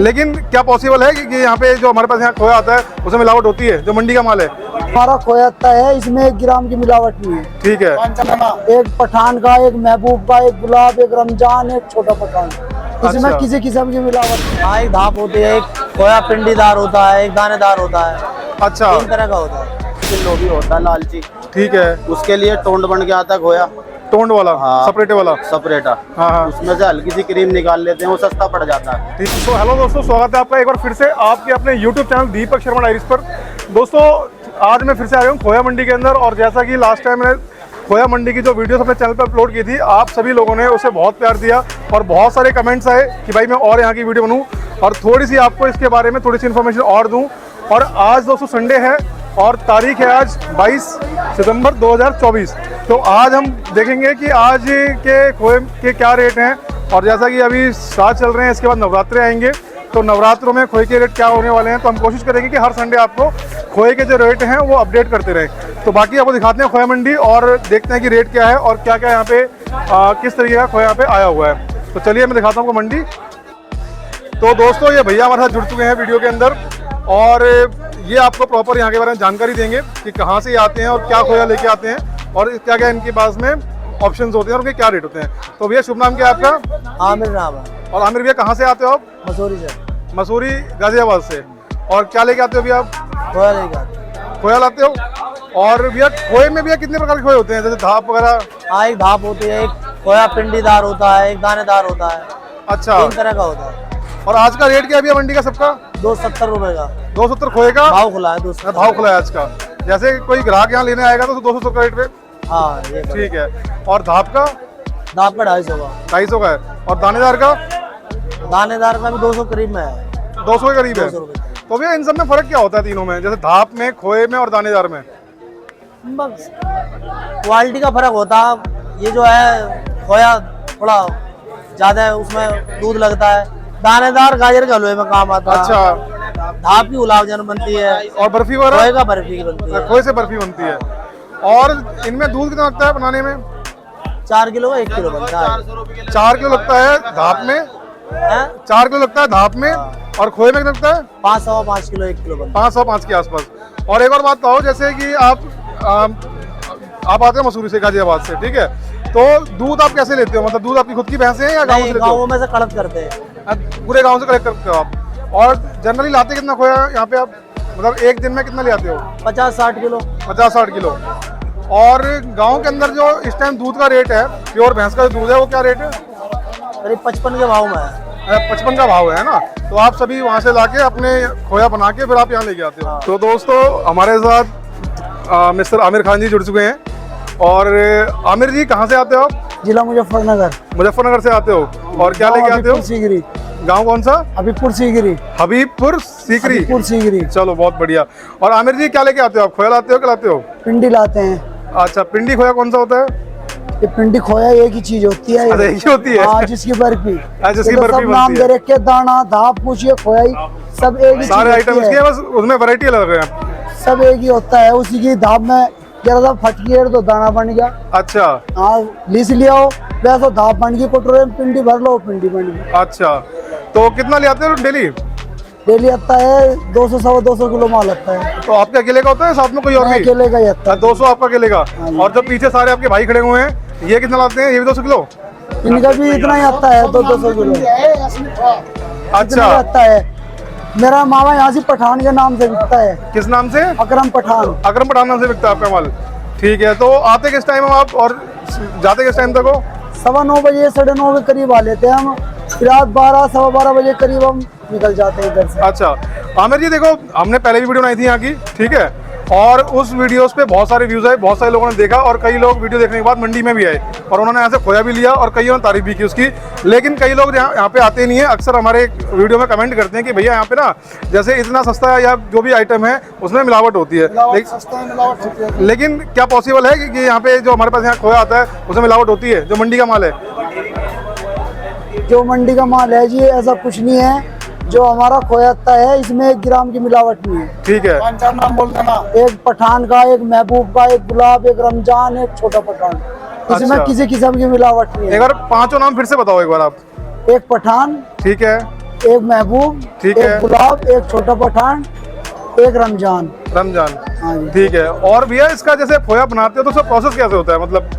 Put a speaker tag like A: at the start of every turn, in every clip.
A: लेकिन क्या पॉसिबल है कि यहाँ पे जो हमारे पास यहाँ खोया आता है उसमें मिलावट होती है, जो मंडी का माल है?
B: हमारा खोया आता है, इसमें 1 ग्राम की मिलावट नहीं है।
A: ठीक है।
B: एक पठान का, एक महबूब का, एक गुलाब, एक रमजान, एक छोटा पठान, इसमें
A: अच्छा।
B: किसी किस्म की मिलावट नहीं।
C: हाँ, एक धाप होती है, एक खोया पिंडीदार होता है, एक दानेदार होता है,
A: अच्छा,
C: 3 तरह का होता है। लोभी होता है लालची,
A: ठीक है।
C: उसके लिए टोंड बन के आता है खोया,
A: टोंड वाला?
C: हाँ।
A: सेपरेट वाला?
C: सेपरेटा।
A: हाँ।
C: उसमें से हल्की सी क्रीम निकाल लेते हैं, वो सस्ता पड़ जाता है।
A: ठीक। तो हेलो दोस्तों, स्वागत है आपका एक बार फिर से आपके अपने YouTube channel Deepak Sharma diaries पर। दोस्तों, आज मैं फिर से आ गया हूँ खोया मंडी के अंदर, और जैसा कि लास्ट टाइम मैंने खोया मंडी की जो वीडियोस अपने चैनल पर अपलोड की थी, आप सभी लोगों ने उसे बहुत प्यार दिया और बहुत सारे कमेंट्स आए कि भाई मैं और यहाँ की वीडियो बनूँ और थोड़ी सी आपको इसके बारे में थोड़ी सी इन्फॉर्मेशन और दूँ। और आज दोस्तों संडे है और तारीख है आज 22 सितंबर 2024। तो आज हम देखेंगे कि आज के खोए के क्या रेट हैं, और जैसा कि अभी साथ चल रहे हैं, इसके बाद नवरात्रे आएंगे, तो नवरात्रों में खोए के रेट क्या होने वाले हैं। तो हम कोशिश करेंगे कि हर संडे आपको खोए के जो रेट हैं वो अपडेट करते रहें। तो बाकी आपको दिखाते हैं खोया मंडी और देखते हैं कि रेट क्या है और क्या क्या यहाँ पे किस तरीके का खोया यहाँ पे आया हुआ है। तो चलिए मैं दिखाता हूँ आपको मंडी। तो दोस्तों, ये भैया हमारे साथ जुड़ चुके हैं वीडियो के अंदर, और ये आपको प्रॉपर यहाँ के बारे में जानकारी देंगे कि कहाँ से ये आते हैं और क्या खोया लेके आते हैं और क्या क्या इनके पास में ऑप्शंस होते हैं और उनके क्या रेट होते हैं। तो भैया शुभ नाम क्या है आपका?
C: आमिर नाम है।
A: और आमिर भैया कहाँ से आते हो आप?
C: मसूरी से।
A: मसूरी गाजियाबाद से। और क्या लेके आते हो भैया आप?
C: खोया लेकर।
A: खोया लाते हो। और भैया खोए में भैया कितने प्रकार के खोए होते हैं, जैसे धाप वगैरह?
C: हाँ, एक धाप होती है, एक खोया पिंडीदार होता है, एक दानेदार होता है,
A: अच्छा।
C: 3 तरह का होता है।
A: और आज का रेट क्या है भैया मंडी का सबका?
C: 270 रुपए का
A: 270 खोए का
C: भाव खुला है। 270
A: भाव खुला है आज का। जैसे कोई ग्राहक यहाँ लेने आएगा तो 270 का रेट पे?
C: हाँ, ये
A: ठीक है। और धाप का?
C: धाप का 250 का।
A: 250 का है। और दानेदार का?
C: दानेदार का भी 200 करीब में है।
A: 200 के करीब है।
C: 200 रुपए।
A: तो भैया इन सब में फर्क क्या होता है तीनों में, जैसे धाप में, खोए में और दानेदार में?
C: बस क्वालिटी का फर्क होता है। ये जो है खोया थोड़ा ज्यादा है, उसमें दूध लगता है। दानेदार गाजर के हलवे में काम आता है।
A: अच्छा।
C: धाप की गुलाब जामुन बनती है।
A: और बर्फी वगैरह?
C: खोए का बर्फी की बनती है।
A: खोए से बर्फी बनती है। और इनमें दूध कितना लगता है बनाने में?
C: 4 किलो का 1 किलो बनता है।
A: 4 किलो लगता है धाप में। 4 किलो लगता है धाप में। और खोए में कितना लगता है?
C: 5 किलो 1 किलो बनता
A: 505 के आसपास। और एक और बात बताओ, जैसे कि आप आते हैं मसूरी से, गाजियाबाद से, ठीक है, तो दूध आप कैसे लेते हो? मतलब दूध आपकी खुद की भैंसें हैं या गाँव से
C: है।
A: लेते हो?
C: गाँवों में से कड़प करते हैं।
A: पूरे गाँव से कलेक्ट करते हो आप? और जनरली लाते कितना खोया यहाँ पे आप, मतलब एक दिन में कितना ले आते हो?
C: 50-60 किलो।
A: 50-60 किलो। और गांव के अंदर जो इस टाइम दूध का रेट है, प्योर भैंस का जो दूध है, वो क्या रेट है?
C: करीब 55 के भाव में है।
A: 55 का भाव है ना। तो आप सभी वहां से लाके अपने खोया बना के फिर आप यहाँ लेके आते हो। तो दोस्तों, हमारे साथ मिस्टर आमिर खान जी जुड़ चुके हैं। और आमिर जी कहाँ से आते हो आप?
B: जिला मुजफ्फरनगर।
A: मुजफ्फरनगर से आते हो। और क्या लेके आते हो?
B: सीगरी।
A: गाँव कौन सा?
B: हबीबपुर सीगरी।
A: हबीबपुर सीकरी।
B: हबीबपुर सीगरी।
A: चलो बहुत बढ़िया। और आमिर जी क्या लेके आते हो आप? खोया लाते हो क्या लाते हो?
B: पिंडी लाते हैं।
A: अच्छा, पिंडी खोया कौन सा होता है?
B: ये पिंडी खोया एक ही चीज होती है।
A: अच्छा, एक ही होती है।
B: हाँ, जिसकी बर्फी।
A: जिसकी
B: ये तो
A: बर्फी
B: सब नाम
A: बनती
B: दे
A: है।
B: रखे, दाना, धाप, पूछिए, खोया, सब एक ही
A: सारे
B: चीज
A: आइटम
B: होती
A: इसके
B: है।
A: हैं, बस उसमें वैरायटी अलग है।
B: सब एक ही होता है। उसी की धाप में जरा सा फटकी है तो दाना बन गया।
A: अच्छा।
B: हाँ, लीस लिया हो वैसा धाप बन गई, कटोरे में पिंडी भर लो, पिंडी बन गई।
A: अच्छा, तो कितना ले आते हो डेली?
B: डेली आता है 200-250 किलो माल आता है।
A: तो आपके अकेले का होता है, साथ में कोई और भी?
B: अकेले का ही आता
A: 200 आपका अकेले का।
B: हाँ जी।
A: और जो पीछे सारे आपके भाई खड़े हुए हैं, ये कितना लाते हैं? ये भी 200 किलो?
B: है। इनका भी इतना ही आता है, 200 किलो इतना
A: अच्छा।
B: ही आता है। मेरा मामा यहाँ से पठान के नाम से बिकता है।
A: किस नाम से?
B: अकरम पठान।
A: अकरम पठान नाम से बिकता है आपका माल। ठीक है। तो आते किस टाइम आप और जाते किस टाइम तक हो?
B: 9:15 बजे, 9:30 के करीब आ लेते हैं हम। रात 12-12:15 बजे करीब हम निकल जाते हैं इधर से।
A: अच्छा आमिर जी, देखो हमने पहले भी वीडियो बनाई थी यहाँ की, ठीक है, और उस वीडियोस पे बहुत सारे व्यूज आए, बहुत सारे लोगों ने देखा, और कई लोग वीडियो देखने के बाद मंडी में भी आए और उन्होंने यहाँ से खोया भी लिया और कईयों ने तारीफ भी की उसकी। लेकिन कई लोग यहाँ पे आते नहीं है, अक्सर हमारे वीडियो में कमेंट करते हैं कि भैया यहाँ पे ना जैसे इतना सस्ता है या जो भी आइटम है उसमें मिलावट होती है। लेकिन क्या पॉसिबल है कि यहाँ पे जो हमारे पास यहाँ खोया आता है उसमें मिलावट होती है, जो मंडी का माल है?
B: जो मंडी का माल है जी, ऐसा कुछ नहीं है। जो हमारा खोया आता है, इसमें 1 ग्राम की मिलावट नहीं है।
A: ठीक है।
B: नाम बोल देना। एक पठान का, एक महबूब का, एक गुलाब, एक रमजान, एक छोटा पठान, इसमें
A: अच्छा।
B: किसी किस्म की मिलावट नहीं है।
A: एक बार पांचों नाम फिर से बताओ एक बार आप।
B: एक पठान,
A: ठीक है,
B: एक महबूब,
A: ठीक
B: एक
A: है।
B: गुलाब, एक छोटा पठान, एक रमजान।
A: रमजान,
B: हाँ जी।
A: ठीक है। और भैया इसका जैसे खोया बनाते हो तो उसका प्रोसेस कैसे होता है? मतलब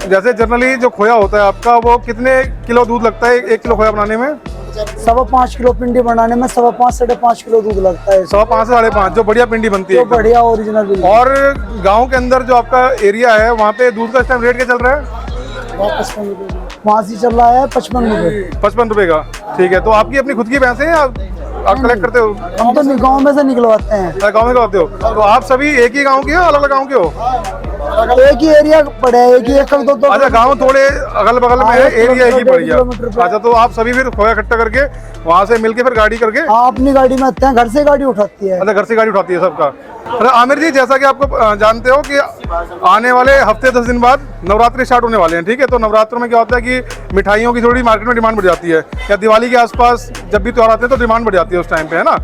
A: जैसे जनरली जो खोया होता है आपका, वो कितने किलो दूध लगता है 1 किलो खोया बनाने में?
B: 5.25 किलो पिंडी बनाने में 5.25 से 5.5 किलो दूध लगता है।
A: 5.25 से 5.5 जो बढ़िया पिंडी बनती है
B: जो
A: एकदम।
B: बढ़िया ओरिजिनल दूध।
A: और गांव के अंदर जो आपका एरिया है वहाँ पे दूध का इस टाइम रेट क्या चल रहा है?
B: 55 रुपये वहाँ से चल रहा है 55 रुपये।
A: 55 रुपए का, ठीक है। तो आपकी अपनी खुद की भैंस है या आप कलेक्ट करते हो?
B: हम तो गाँव में से निकलवाते हैं।
A: गाँव में करते हो? तो आप सभी एक ही गाँव के हो, अलग अलग गाँव के हो?
B: एक ही एरिया पड़े है, एक ही एक दो।
A: अच्छा, गांव थोड़े अगल बगल में है, एरिया एक ही पड़ गया।
B: 1 किलोमीटर पे।
A: अच्छा, तो आप सभी फिर खोया इकट्ठा करके वहाँ से मिलके फिर गाड़ी करके?
B: हाँ, अपनी गाड़ी में आते हैं, घर से गाड़ी उठाती है।
A: अच्छा, घर से गाड़ी उठाती है सबका। अच्छा आमिर जी, जैसा कि आपको जानते हो कि आने वाले हफ्ते 10 दिन बाद नवरात्रि स्टार्ट होने वाले हैं, ठीक है? तो नवरात्रों में क्या होता है कि मिठाइयों की थोड़ी मार्केट में डिमांड बढ़ जाती है, या दिवाली के आसपास जब भी त्योहार आते हैं तो डिमांड बढ़ जाती है उस टाइम पे, है ना?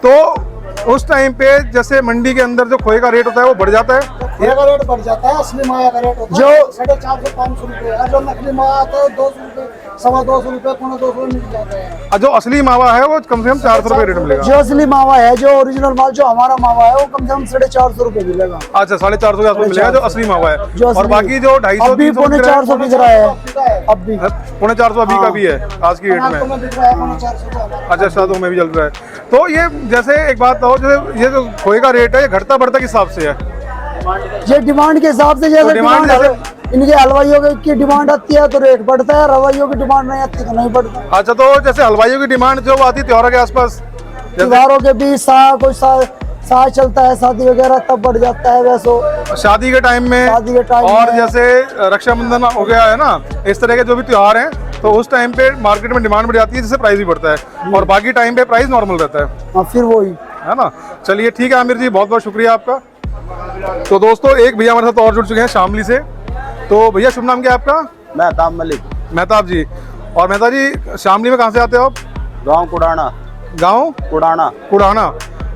A: तो उस टाइम पे जैसे मंडी के अंदर जो खोए का रेट होता है वो बढ़ जाता है?
B: खोए का रेट बढ़ जाता है, असली माया का रेट होता है जो 450-500 रुपये, और जो नकली माया आता है 200 रुपये, 225 रुपये, 250 मिल जाता है।
A: जो असली मावा है वो कम से कम 400 रुपये रेट मिलेगा?
B: जो असली मावा है, जो ओरिजिनल माल, जो हमारा मावा है, वो कम से कम 450 रुपये मिलेगा।
A: अच्छा, 450 के आसपास मिलेगा जो असली मावा है।
B: जो
A: और
B: असली-
A: बाकी जो 250
B: अभी 450 बिक रहा है, अब भी
A: 450 अभी का भी है आज की डेट में। अच्छा, शादियों में भी चल रहा है। तो ये जैसे एक बात हो, जैसे ये जो खोए का रेट है ये घटता बढ़ता किस हिसाब से है?
B: ये डिमांड के हिसाब से, जैसे
A: डिमांड
B: डिमांड इनके हलवाइयों की डिमांड आती है तो रेट बढ़ता है, रवाइयों की डिमांड नहीं आती तो नहीं बढ़ता।
A: अच्छा, तो जैसे हलवाइयों की डिमांड जो आती है त्योहारों के आसपास,
B: त्योहारों के बीच साथ चलता है, शादी वगैरह तब बढ़ जाता है। वैसे
A: शादी के टाइम में,
B: शादी के टाइम
A: और
B: में।
A: जैसे रक्षाबंधन हो गया है ना, इस तरह के जो भी त्योहार हैं तो उस टाइम पे मार्केट में डिमांड बढ़ जाती है जिससे प्राइस भी बढ़ता है, और बाकी टाइम पे प्राइस नॉर्मल रहता है,
B: हाँ, फिर वही
A: है ना? चलिए ठीक है आमिर जी, बहुत बहुत शुक्रिया आपका। तो दोस्तों एक भैया हमारे साथ और जुड़ चुके हैं शामली से। तो भैया शुभ नाम क्या है आपका?
C: मेहताब मलिक,
A: मेहताब जी। और मेहताब जी, शामली में कहाँ से आते हो आप?
C: गाँव कुड़ाना।
A: गाँव
C: कुड़ाना।
A: कुड़ाना।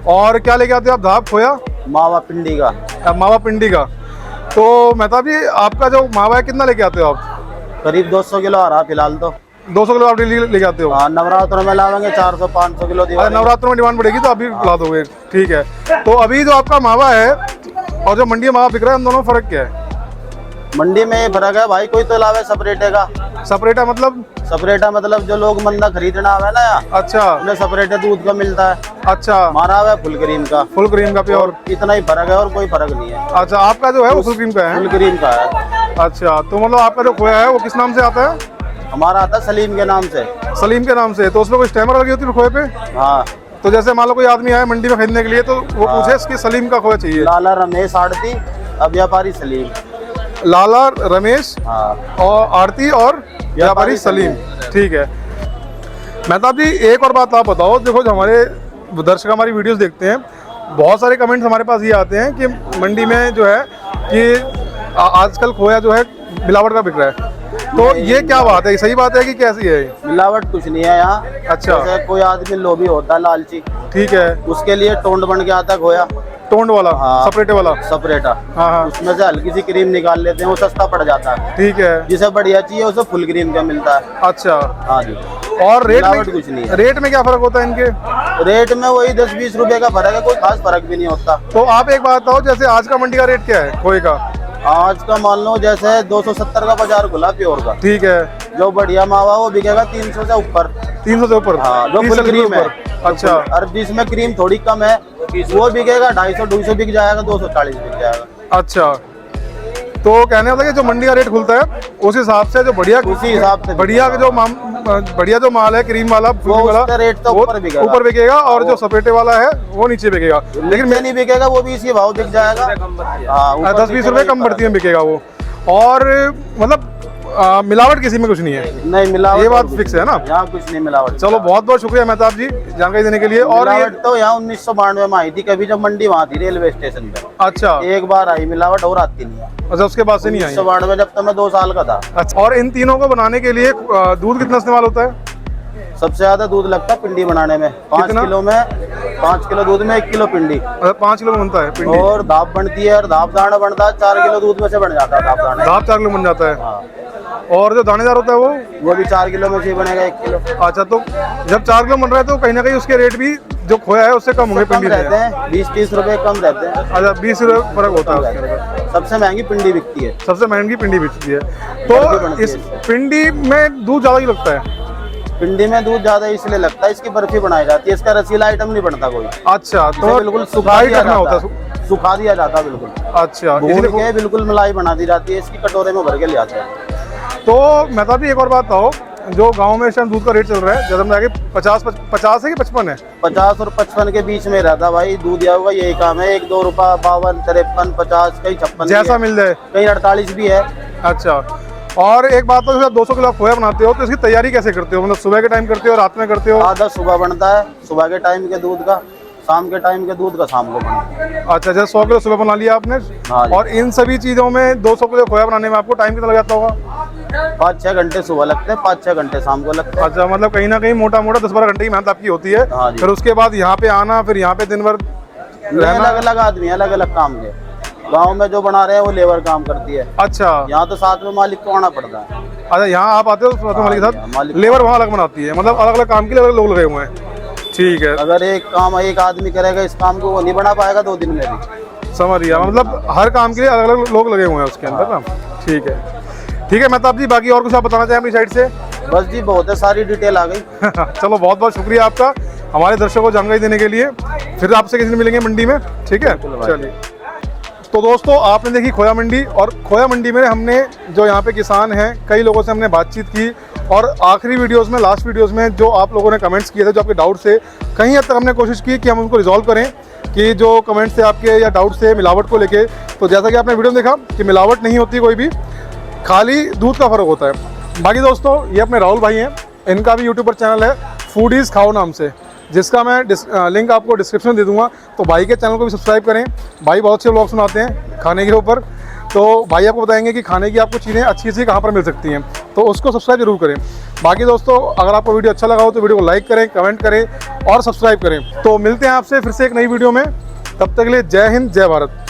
A: और क्या लेके आते हो आप? धाप, खोया,
C: मावा पिंडी का।
A: मावा पिंडी का। तो मेहताब जी, आपका जो मावा है कितना लेके आते हो आप?
C: करीब 200 किलो आ रहा फिलहाल तो।
A: 200 किलो आप लेके आते हो?
C: हाँ, नवरात्र में लावेंगे 400-500 किलो
A: अरे
C: दिवाली।
A: नवरात्रों में डिमांड बढ़ेगी तो अभी ला दोगे, ठीक है। तो अभी जो आपका मावा है और जो मंडी में मावा बिक रहा है, उन दोनों में फर्क क्या है?
C: मंडी में ये फर्क है भाई, कोई तो लावे सेपरेटे का।
A: सेपरेट है मतलब?
C: सेपरेटा मतलब जो लोग मंदा खरीदना है ना,
A: अच्छा
C: उन्हें सेपरेटे दूध का मिलता है।
A: अच्छा,
C: हमारा है फुल क्रीम का।
A: फुल क्रीम का प्योर।
C: इतना ही फर्क है और कोई फर्क नहीं है।
A: अच्छा, आपका जो है वो फुल क्रीम का है?
C: फुल क्रीम का है।
A: अच्छा, तो मतलब आपका जो खोया है वो किस नाम से आता है?
C: हमारा आता है सलीम के नाम से।
A: सलीम के नाम से। तो उसमें कोई स्टैम्पर लगी होती है खोए पे?
C: हाँ।
A: तो जैसे मान लो कोई आदमी आए मंडी में खरीदने के लिए तो वो पूछे इसकी सलीम का खोया चाहिए?
C: लाला रमेश आड़ती, अब व्यापारी सलीम।
A: लाला रमेश
C: हाँ।
A: और आरती और व्यापारी सलीम, ठीक है। मेहताब जी, एक और बात आप बताओ, देखो जो हमारे दर्शक हमारी वीडियोस देखते हैं, बहुत सारे कमेंट्स हमारे पास ये आते हैं कि मंडी में जो है कि आजकल खोया जो है मिलावट का बिक रहा है, तो ये क्या बात है? सही बात है कि कैसी है?
C: मिलावट कुछ नहीं है यहाँ।
A: अच्छा।
C: जैसे कोई आदमी लोभी होता है, लालची,
A: ठीक है।
C: उसके लिए टोंड बन के आता है खोया।
A: टोंड वाला?
C: हाँ।
A: सेपरेटे वाला?
C: सेपरेटा।
A: हाँ हाँ,
C: उसमें से हल्की सी क्रीम निकाल लेते हैं, वो सस्ता पड़ जाता है।
A: ठीक है।
C: जिसे बढ़िया चाहिए उसे फुल क्रीम का मिलता है।
A: अच्छा,
C: हाँ जी।
A: और रेट
C: मिलावट
A: में
C: कुछ नहीं है।
A: रेट में क्या फर्क होता है इनके?
C: रेट में वही 10-20 रुपए का फर्क है, कोई खास फर्क भी नहीं होता।
A: तो आप एक बात बताओ, जैसे आज का मंडी का रेट क्या है खोए का?
C: आज का मान लो जैसे 270 का बाजार खुला प्योर का।
A: ठीक है।
C: जो बढ़िया मावा वो बिकेगा 300 से ऊपर।
A: 300 से ऊपर?
C: हाँ, जो
A: 30
C: फुल
A: से
C: क्रीम है।
A: ऊपर। अच्छा।
C: और जिसमें क्रीम थोड़ी कम है वो बिकेगा 250-200 बिक जाएगा, 240 बिक जाएगा।
A: अच्छा, तो कहने वाला कि जो मंडी का रेट खुलता है उस हिसाब से जो बढ़िया,
C: उसी हिसाब से
A: बढ़िया जो माल है क्रीम वाला, फुल
C: वो
A: वाला,
C: उसका रेट तो
A: वो
C: ऊपर बिकेगा।
A: ऊपर बिकेगा, और जो सपेटे वाला है वो नीचे बिकेगा।
C: लेकिन मैं नहीं बिकेगा, वो भी इसी भाव बिक जाएगा। हाँ,
A: 10-20 रुपए कम बढ़ती में बिकेगा वो। और मतलब मिलावट किसी में कुछ नहीं है?
C: नहीं, मिलावट
A: ये बात फिक्स है ना?
C: यहाँ कुछ नहीं मिलावट।
A: चलो, बहुत बहुत शुक्रिया मेहताब जी जानकारी देने के लिए। और
C: मिलावट तो यहाँ 1992 में आई थी, कभी जब मंडी वहाँ थी रेलवे स्टेशन पे।
A: अच्छा।
C: एक बार आई मिलावट, और आती नहीं है।
A: अच्छा, उसके बाद से नहीं आई?
C: 1992 जब तक मैं 2 साल का था।
A: अच्छा, और इन तीनों को बनाने के लिए दूध कितना इस्तेमाल होता है?
C: सबसे ज्यादा दूध लगता है पिंडी बनाने में। 5 किलो में 5 किलो दूध में 1 किलो पिंडी।
A: 5 किलो बनता है पिंडी?
C: और धाप बनती है, और धाप दाना बनता है 4 किलो दूध में से बन जाता है धाप दाना।
A: धाप 4 किलो बन जाता है?
C: हाँ।
A: और जो दानेदार होता है
D: वो भी 4 किलो में से बनेगा 1 किलो।
A: अच्छा, तो जब 4 किलो बन रहा है तो कहीं ना कहीं उसके रेट भी जो खोया है उससे कम होंगे
D: कम
A: पिंडी
D: रहते हैं, 20-30 रुपए कम रहते हैं।
A: अच्छा, 20 रुपये फर्क होता है उसके अंदर।
D: सबसे महंगी पिंडी बिकती है।
A: सबसे महंगी पिंडी बिकती है।
D: बर्फी
A: तो
D: बनती
A: इस
D: है।
A: पिंडी में दूध ज़्यादा ही लगता है।
D: पिंडी में दूध ज्यादा इसलिए लगता है, इसकी बर्फी बनाई जाती है, इसका रसीला आइटम नहीं बनता कोई।
A: अच्छा,
D: इसे
A: तो
D: बिल्कुल सुखा
A: टाइट
D: दिया
A: रखना
D: जाता
A: होता
D: है,
A: है।
D: सुखा दिया जाता है बिल्कुल।
A: अच्छा,
D: भून
A: इसलिए
D: के बिल्कुल मलाई बना दी जाती है, इसकी कटोरे में भर के ले आते हैं।
A: तो मैं तो अभी एक और बात बताओ, जो गांव में इस टाइम दूध का रेट चल रहा है ज़्यादा में आगे 50 है कि 55 है?
D: 50 और 55 के बीच में रहता भाई, दूध या हुआ यही काम है। 1-2 रुपया, 52, 53, 50, कहीं 56
A: जैसा मिल जाए।
D: कहीं 48 भी है।
A: अच्छा, और एक बात तो, जैसे आप 200 किलो खोया बनाते हो तो इसकी तैयारी कैसे करते हो? मतलब सुबह के टाइम करते हो, रात में करते हो?
D: आधा सुबह बनता है, सुबह के टाइम के दूध का, शाम के टाइम के दूध का शाम को बनता है।
A: अच्छा, जैसे 100 किलो सुबह बना लिया आपने।
D: हाँ जी।
A: और इन सभी चीज़ों में 200 किलो खोया बनाने में आपको टाइम कितना लग जाता होगा?
D: 5-6 घंटे सुबह लगते हैं, 5-6 घंटे शाम को लगते हैं।
A: अच्छा, मतलब कहीं ना कहीं मोटा मोटा 10-12 घंटे की मेहनत आपकी होती है।
D: हाँ जी।
A: फिर उसके बाद यहाँ पे आना, फिर यहाँ पे दिन भर रहना।
D: अलग अलग आदमी, अलग अलग काम के। गांव में जो बना रहे हैं वो लेबर काम करती है।
A: अच्छा,
D: यहाँ तो साथ में मालिक को आना पड़ता है।
A: अच्छा, यहाँ आप आते हो तो मालिक के
D: हाँ,
A: साथ,
D: मालिक-
A: लेबर वहाँ अलग बनाती है, मतलब अलग अलग काम के लिए अलग लोग लगे हुए हैं। ठीक है,
D: अगर एक काम एक आदमी करेगा इस काम को, वो नहीं बना पाएगा 2 दिन में भी।
A: समझ गया। मतलब हर काम के लिए अलग अलग लोग लगे हुए हैं उसके अंदर ना। ठीक है, ठीक है मेहताब जी, बाकी और कुछ आप बताना चाहें अपनी साइड से?
D: बस जी, बहुत है, सारी डिटेल आ गई।
A: चलो, बहुत बहुत शुक्रिया आपका हमारे दर्शकों को जानकारी देने के लिए। फिर आपसे किसी दिन मिलेंगे मंडी में, ठीक है? चलिए। तो दोस्तों, आपने देखी खोया मंडी, और खोया मंडी में हमने जो यहाँ पे किसान हैं, कई लोगों से हमने बातचीत की, और आखिरी वीडियोस में, लास्ट वीडियोस में जो आप लोगों ने कमेंट्स किए थे, जो आपके डाउट्स थे, कहीं हद तक हमने कोशिश की कि हम उनको रिजॉल्व करें, कि जो कमेंट्स थे आपके या डाउट्स थे मिलावट को लेके। तो जैसा कि आपने वीडियो में देखा कि मिलावट नहीं होती कोई भी, खाली दूध का फ़र्क होता है। बाकी दोस्तों, ये अपने राहुल भाई हैं, इनका भी यूट्यूब पर चैनल है फूडीज़ खाओ नाम से, जिसका मैं लिंक आपको डिस्क्रिप्शन में दे दूंगा। तो भाई के चैनल को भी सब्सक्राइब करें। भाई बहुत से व्लॉग सुनाते हैं खाने के ऊपर, तो भाई आपको बताएंगे कि खाने की आपको चीज़ें अच्छी अच्छी कहाँ पर मिल सकती हैं, तो उसको सब्सक्राइब जरूर करें। बाकी दोस्तों, अगर आपको वीडियो अच्छा लगा हो तो वीडियो को लाइक करें, कमेंट करें और सब्सक्राइब करें। तो मिलते हैं आपसे फिर से एक नई वीडियो में, तब तक के लिए जय हिंद, जय भारत।